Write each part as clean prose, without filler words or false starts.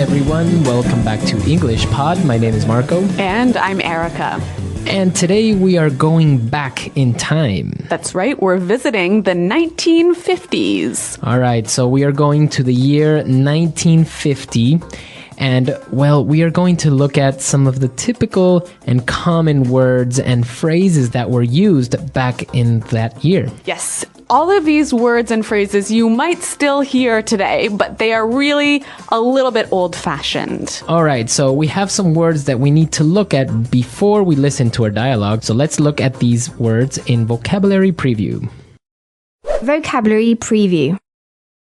everyone. Welcome back to English Pod. My name is Marco. And I'm Erica. And today we are going back in time. That's right. We're visiting the 1950s. All right. So we are going to the year 1950. And, well, we are going to look at some of the typical and common words and phrases that were used back in that year. Yes. All of these words and phrases you might still hear today, but they are really a little bit old-fashioned. All right, so we have some words that we need to look at before we listen to our dialogue. So let's look at these words in vocabulary preview. Vocabulary preview.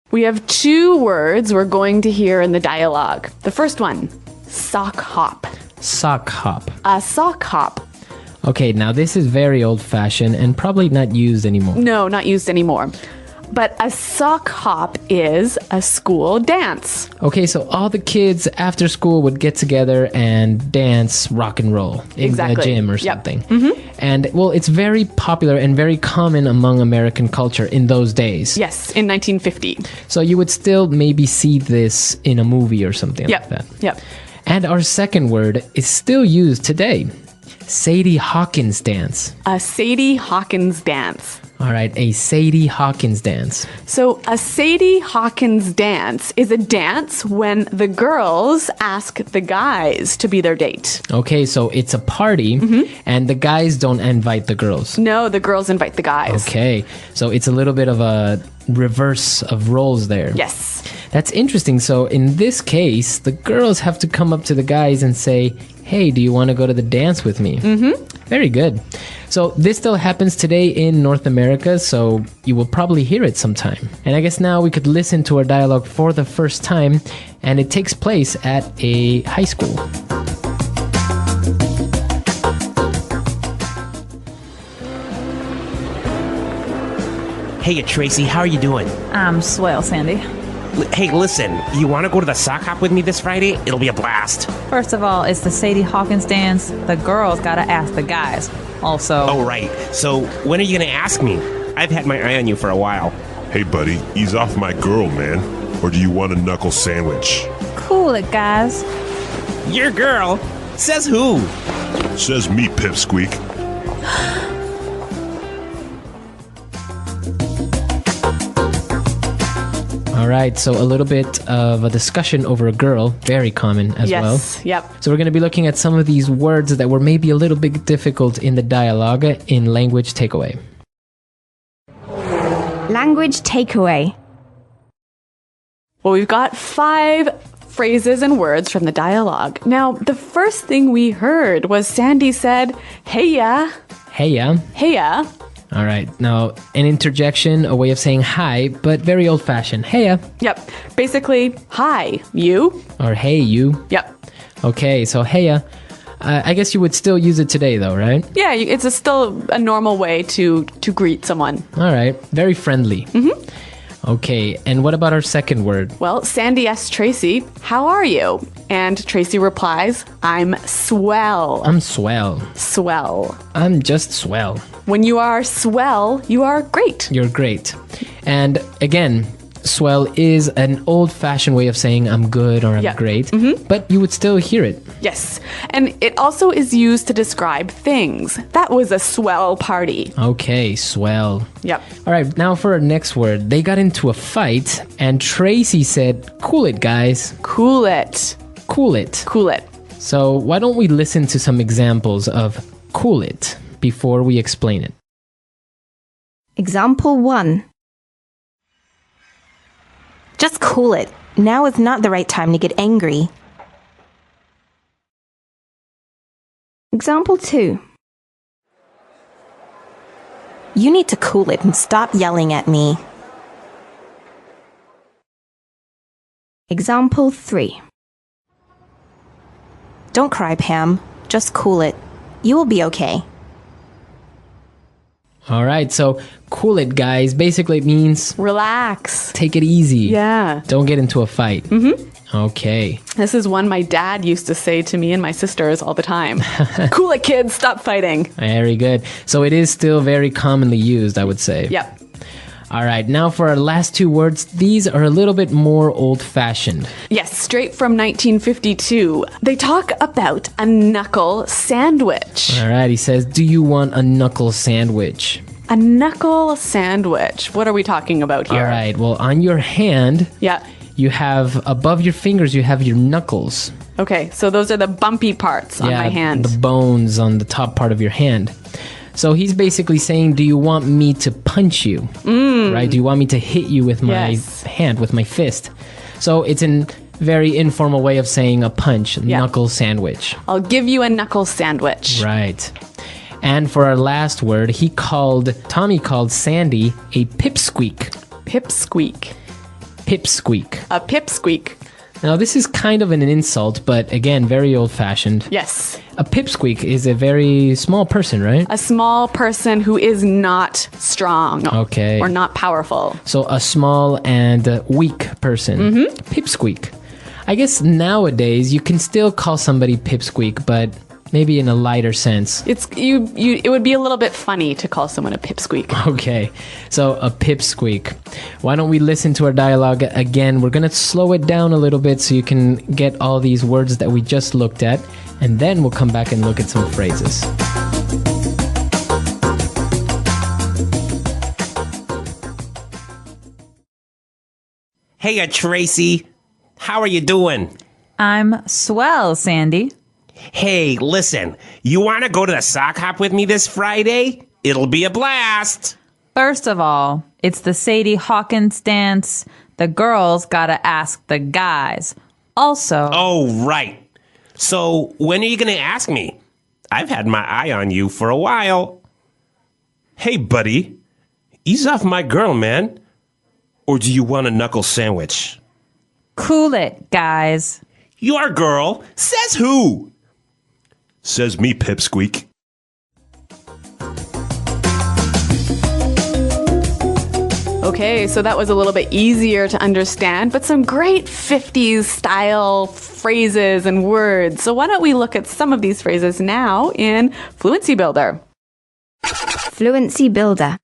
We have two words we're going to hear in the dialogue. The first one, sock hop. Sock hop. A sock hop. Okay, now this is very old-fashioned and probably not used anymore. No, not used anymore. But a sock hop is a school dance. Okay, so all the kids after school would get together and dance rock and roll in the gym or something. Yep. Mm-hmm. And, well, it's very popular and very common among American culture in those days. Yes, in 1950. So you would still maybe see this in a movie or something like that. Yep. And our second word is still used today. Sadie Hawkins dance. A Sadie Hawkins dance. All right, a Sadie Hawkins dance. So a Sadie Hawkins dance is a dance when the girls ask the guys to be their date. Okay, so it's a party and the guys don't invite the girls. No, the girls invite the guys. Okay, so it's a little bit of a reverse of roles there. Yes. That's interesting. So in this case, the girls have to come up to the guys and say, hey, do you want to go to the dance with me? Mm-hmm. Very good. So this still happens today in North America, so you will probably hear it sometime. And I guess now we could listen to our dialogue for the first time, and it takes place at a high school. Hey, Tracy, how are you doing? I'm swell, Sandy. Hey, listen, you want to go to the sock hop with me this Friday? It'll be a blast. First of all, it's the Sadie Hawkins dance. The girls gotta ask the guys. Also... Oh, right. So, when are you going to ask me? I've had my eye on you for a while. Hey, buddy, ease off my girl, man. Or do you want a knuckle sandwich? Cool it, guys. Your girl? Says who? Says me, pipsqueak. All right, so a little bit of a discussion over a girl, very common as well. Yes, yep. So we're going to be looking at some of these words that were maybe a little bit difficult in the dialogue in language takeaway. Language takeaway. Well, we've got 5 phrases and words from the dialogue. Now, the first thing we heard was Sandy said, "Heya." Heya. Heya. All right, now an interjection, a way of saying hi, but very old-fashioned. Heya. Yep. Basically, hi, you. Or hey, you. Yep. Okay, so heya. I guess you would still use it today, though, right? Yeah, still a normal way to greet someone. All right, very friendly. Mm-hmm. Okay, and what about our second word? Well, Sandy asks Tracy, "How are you?" And Tracy replies, "I'm swell." I'm swell. Swell. I'm just swell. When you are swell, you are great. You're great. And again, swell is an old-fashioned way of saying I'm good or I'm great, but you would still hear it. Yes. And it also is used to describe things. That was a swell party. Okay, swell. Yep. All right, now for our next word. They got into a fight, and Tracy said, "Cool it, guys." Cool it. Cool it. Cool it. So why don't we listen to some examples of cool it before we explain it? Example 1. Just cool it. Now is not the right time to get angry. Example 2. You need to cool it and stop yelling at me. Example 3. Don't cry, Pam. Just cool it. You will be okay. All right, so cool it, guys. Basically, it means relax. Take it easy. Yeah. Don't get into a fight. Mm-hmm. Okay. This is one my dad used to say to me and my sisters all the time. Cool it, kids. Stop fighting. Very good. So it is still very commonly used, I would say. Yep. All right, now for our last two words. These are a little bit more old-fashioned. Yes, straight from 1952. They talk about a knuckle sandwich. All right, he says, do you want a knuckle sandwich? A knuckle sandwich. What are we talking about here? All right, well, on your hand, Yeah. you have, above your fingers, you have your knuckles. Okay, so those are the bumpy parts on my hand. The bones on the top part of your hand. So he's basically saying, do you want me to punch you? Right? Do you want me to hit you with my hand, with my fist? So it's a very informal way of saying a punch, knuckle sandwich. I'll give you a knuckle sandwich. Right. And for our last word, Tommy called Sandy a pipsqueak. Pipsqueak. Pipsqueak. A pipsqueak. Now, this is kind of an insult, but again, very old-fashioned. Yes. A pipsqueak is a very small person, right? A small person who is not strong. Okay. Or not powerful. So a small and weak person. Pipsqueak. I guess nowadays you can still call somebody pipsqueak, but maybe in a lighter sense. It would be a little bit funny to call someone a pipsqueak. Okay, so a pipsqueak. Why don't we listen to our dialogue again? We're going to slow it down a little bit so you can get all these words that we just looked at, and then we'll come back and look at some phrases. Hey, Tracy. How are you doing? I'm swell, Sandy. Hey, listen. You want to go to the sock hop with me this Friday? It'll be a blast. First of all, it's the Sadie Hawkins dance. The girls gotta ask the guys. Also... Oh, right. So, when are you going to ask me? I've had my eye on you for a while. Hey, buddy. Ease off my girl, man. Or do you want a knuckle sandwich? Cool it, guys. Your girl? Says who? Says me, pipsqueak. Okay, so that was a little bit easier to understand, but some great 50s style phrases and words. So why don't we look at some of these phrases now in Fluency Builder? Fluency Builder.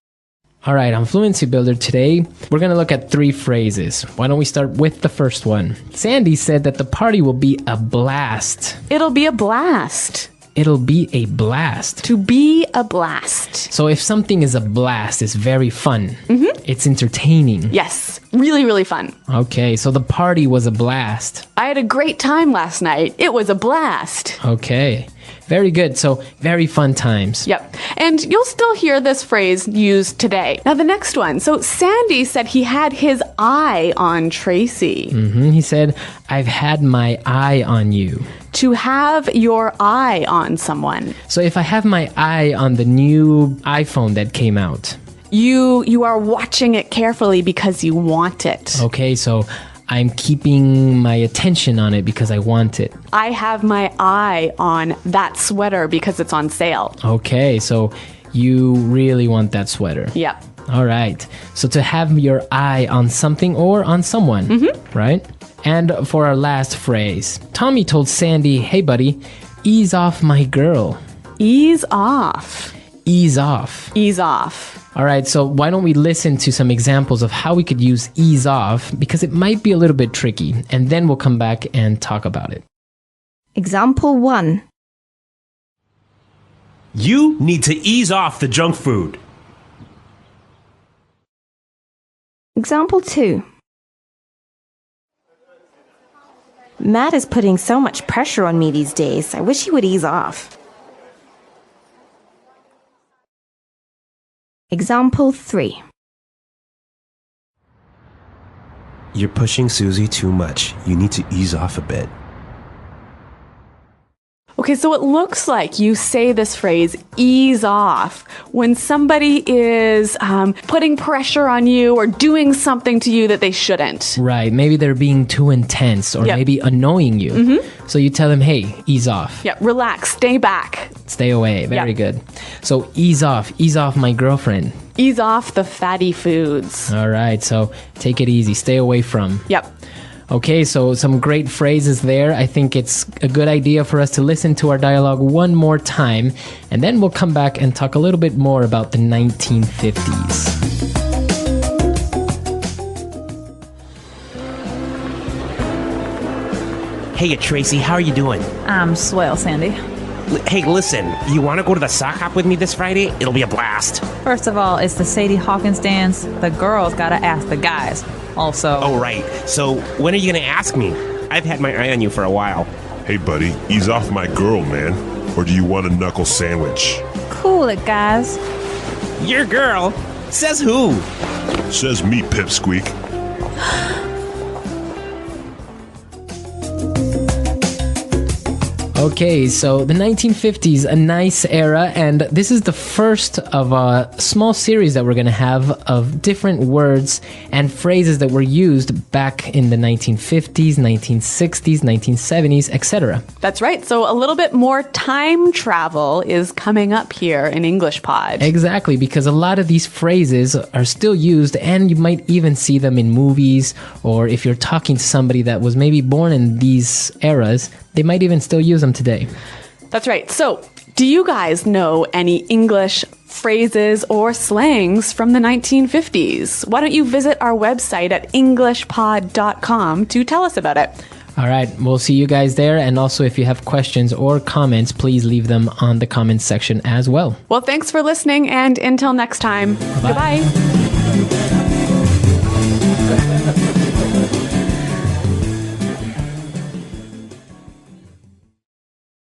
All right, on Fluency Builder today, we're going to look at 3 phrases. Why don't we start with the first one? Sandy said that the party will be a blast. It'll be a blast. It'll be a blast. To be a blast. So if something is a blast, it's very fun. It's entertaining. Yes, really, really fun. Okay, so the party was a blast. I had a great time last night. It was a blast. Okay, very good. So very fun times. Yep. And you'll still hear this phrase used today. Now, the next one. So Sandy said he had his eye on Tracy. He said, I've had my eye on you. To have your eye on someone. So if I have my eye on the new iPhone that came out. You are watching it carefully because you want it. Okay, so I'm keeping my attention on it because I want it. I have my eye on that sweater because it's on sale. Okay, so you really want that sweater. Yep. All right. So to have your eye on something or on someone, right? And for our last phrase, Tommy told Sandy, hey, buddy, ease off my girl. Ease off. Ease off. Ease off. All right, so why don't we listen to some examples of how we could use ease off, because it might be a little bit tricky, and then we'll come back and talk about it. Example 1. You need to ease off the junk food. Example 2. Matt is putting so much pressure on me these days. I wish he would ease off. Example 3. You're pushing Susie too much. You need to ease off a bit. Okay, so it looks like you say this phrase, ease off, when somebody is putting pressure on you or doing something to you that they shouldn't. Right, maybe they're being too intense or maybe annoying you. So you tell them, hey, ease off. Yeah, relax, stay back. Stay away, very good. So ease off my girlfriend. Ease off the fatty foods. All right, so take it easy, stay away from. Yep. Okay, so some great phrases there. I think it's a good idea for us to listen to our dialogue one more time, and then we'll come back and talk a little bit more about the 1950s. Hey, Tracy, how are you doing? I'm swell, Sandy. Hey, listen, you want to go to the sock hop with me this Friday? It'll be a blast. First of all, it's the Sadie Hawkins dance. The girls gotta ask the guys. Also... Oh, right. So, when are you going to ask me? I've had my eye on you for a while. Hey, buddy, ease off my girl, man. Or do you want a knuckle sandwich? Cool it, guys. Your girl? Says who? Says me, pipsqueak. Okay, so the 1950s, a nice era, and this is the first of a small series that we're going to have of different words and phrases that were used back in the 1950s, 1960s, 1970s, etc. That's right. So a little bit more time travel is coming up here in English Pod. Exactly, because a lot of these phrases are still used, and you might even see them in movies, or if you're talking to somebody that was maybe born in these eras, they might even still use them today. That's right. So, do you guys know any English phrases or slangs from the 1950s? Why don't you visit our website at englishpod.com to tell us about it? All right, we'll see you guys there. And also, if you have questions or comments, please leave them on the comments section as well. Well, thanks for listening, and until next time, Bye. goodbye.